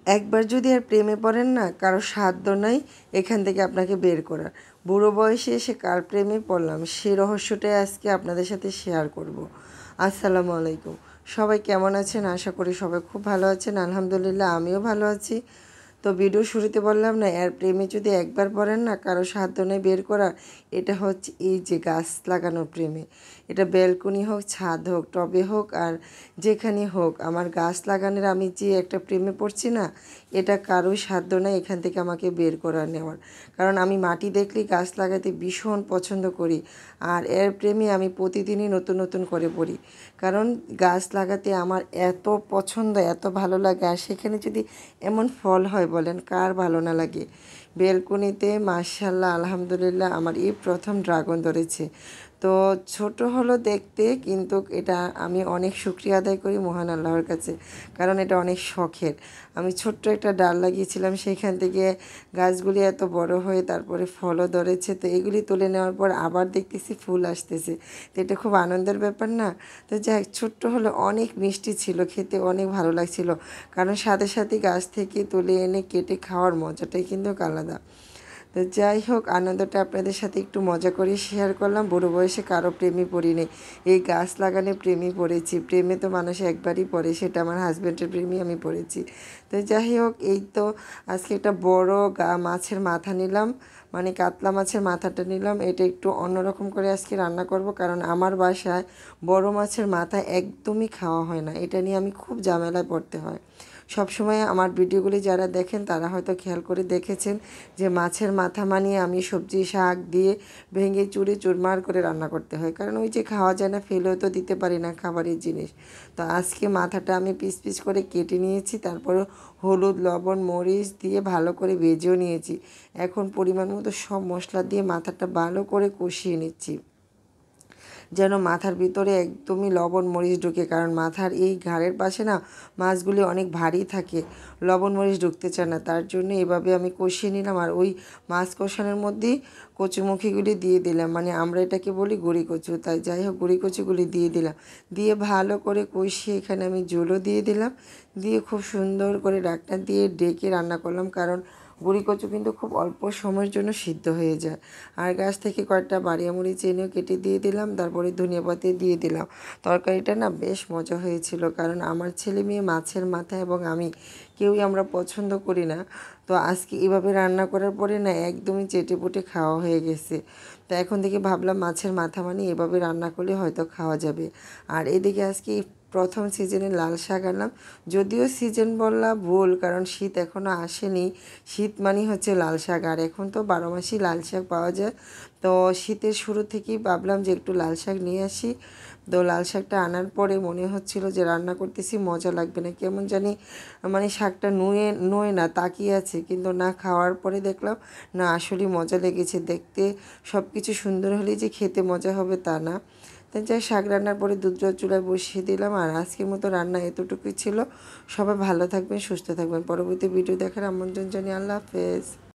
একবার যদি আর প্রেমে পড়েন না, কারো সাধ্য নাই এখান থেকে আপনাকে বের করার। বুড়ো বয়সে এসে কার প্রেমে পড়লাম সেই রহস্যটাই আজকে আপনাদের সাথে শেয়ার করব। আসসালামু আলাইকুম। সবাই কেমন আছেন? আশা করি সবাই খুব ভালো আছেন। আলহামদুলিল্লাহ আমিও ভালো আছি। তো ভিডিও শুরুতে বললাম না, এর প্রেমে যদি একবার পড়েন না, কারো সাধ্য নেই বের করা। এটা হচ্ছে এই যে গাছ লাগানোর প্রেমে। এটা ব্যালকনি হোক, ছাদ হোক, টবে হোক, আর যেখানে হোক, আমার গাছ লাগানোর আমি যে একটা প্রেমে পড়ছি না, এটা কারোই সাধ্য নেই এখান থেকে আমাকে বের করা নেওয়ার। কারণ আমি মাটি দেখলেই গাছ লাগাতে ভীষণ পছন্দ করি। আর এর প্রেমে আমি প্রতিদিনই নতুন নতুন করে পড়ি। কারণ গাছ লাগাতে আমার এত পছন্দ, এত ভালো লাগে। আর সেখানে যদি এমন ফল হয়, বলেন কার ভালো না লাগে। বেলকনিতে মাশাআল্লাহ আলহামদুলিল্লাহ আমার এই প্রথম ড্রাগন ধরেছে। তো ছোট হলো দেখতে, কিন্তু এটা আমি অনেক শুকরিয়া আদায় করি মহান আল্লাহর কাছে। কারণ এটা অনেক শখের। আমি ছোট্ট একটা ডাল লাগিয়েছিলাম, সেখান থেকে গাছগুলি এত বড় হয়ে তারপরে ফলও ধরেছে। তো এগুলি তুলে নেওয়ার পর আবার দেখতেছি ফুল আসতেছে। তো এটা খুব আনন্দের ব্যাপার না? তো যাই হোক, ছোট্ট হলে অনেক মিষ্টি ছিল, খেতে অনেক ভালো লাগছিল। কারণ সাথে সাথে গাছ থেকে তুলে এনে কেটে খাওয়ার মজাটাই কিন্তু আলাদা। তো যাই হোক, আনন্দটা আপনাদের সাথে একটু মজা করে শেয়ার করলাম। বুড়ো বয়সে কারো প্রেমে পড়িনি, এই গাছ লাগানে প্রেমে পড়েছি। প্রেমে তো মানুষ একবারই পড়ে, সেটা আমার হাজব্যান্ডের প্রেমে আমি পড়েছি। তো যাই হোক, এই তো আজকে একটা বড় মাছের মাথা নিলাম, মানে কাতলা মাছের মাথাটা নিলাম। এটা একটু অন্যরকম করে আজকে রান্না করব, কারণ আমার বাসায় বড় মাছের মাথা একদমই খাওয়া হয় না। এটা নিয়ে আমি খুব ঝামেলায় পড়তে হয়। সবসময় আমার ভিডিওগুলি যারা দেখেন তারা হয়তো খেয়াল করে দেখেছেন যে মাছের মাথা মানিয়ে আমি সবজি শাক দিয়ে ভেঙে চুরে চুরমার করে রান্না করতে হয়। কারণ ওই যে খাওয়া যায় না, ফেলেও তো দিতে পারি না খাবারের জিনিস। তো আজকে মাথাটা আমি পিস পিস করে কেটে নিয়েছি, তারপরে হলুদ লবণ মরিচ দিয়ে ভালো করে ভেজেও নিয়েছি। এখন পরিমাণ মতো সব মশলা দিয়ে মাথাটা ভালো করে কষিয়ে নিচ্ছি, যেন মাথার ভিতরে একদমই লবণ মরিচ ঢুকে। কারণ মাথার এই ঘাড়ের পাশে না মাছগুলি অনেক ভারী থাকে, লবণ মরিচ ঢুকতে চায় না। তার জন্য এভাবে আমি কষিয়ে নিলাম। আর ওই মাছ কষানোর মধ্যেই কচুমুখিগুলি দিয়ে দিলাম, মানে আমরা এটাকে বলি গুঁড়ি কচু। তাই যাই হোক, গুঁড়ি কচুগুলি দিয়ে দিলাম, দিয়ে ভালো করে কষিয়ে এখানে আমি ঝোলও দিয়ে দিলাম। দিয়ে খুব সুন্দর করে ঢাকনা দিয়ে ডেকে রান্না করলাম। কারণ গুঁড়ি কচু কিন্তু খুব অল্প সময়ের জন্য সিদ্ধ হয়ে যায়। আর গাছ থেকে কয়েকটা বাড়িয়া মরিচ এনেও কেটে দিয়ে দিলাম, তারপরে ধনিয়া পাতা দিয়ে দিলাম। তরকারিটা না বেশ মজা হয়েছিল। কারণ আমার ছেলে মেয়ে মাছের মাথা এবং আমি কেউই আমরা পছন্দ করি না। তো আজকে এভাবে রান্না করার পরে না একদমই চেটেপুটে খাওয়া হয়ে গেছে। তো এখন থেকে ভাবলাম মাছের মাথা মানে এভাবে রান্না করলে হয়তো খাওয়া যাবে। আর এদিকে আজকে প্রথম সিজনে লাল শাক আনলাম। যদিও সিজন বললা ভুল, কারণ শীত এখনও আসেনি। শীত মানেই হচ্ছে লাল শাক, আর এখন তো 12 মাসই লাল শাক পাওয়া যায়। তো শীতের শুরু থেকেই ভাবলাম যে একটু লাল শাক নিয়ে আসি। তো লাল শাকটা আনার পরে মনে হচ্ছিল যে রান্না করতেছি মজা লাগবে না, কেমন জানি মানে শাকটা নুয়ে না তাকিয়ে আছে। কিন্তু না, খাওয়ার পরে দেখলাম না আসলেই মজা লেগেছে। দেখতে সব কিছু সুন্দর হলেই যে খেতে মজা হবে তা না। তাই যাই, শাক রান্নার পরে দুধ চুলায় বসিয়ে দিলাম। আর আজকের মতো রান্না এতটুকুই ছিল। সবাই ভালো থাকবেন, সুস্থ থাকবেন। পরবর্তী ভিডিও দেখার আমন্ত্রণ জানিয়ে আল্লাহ হাফেজ।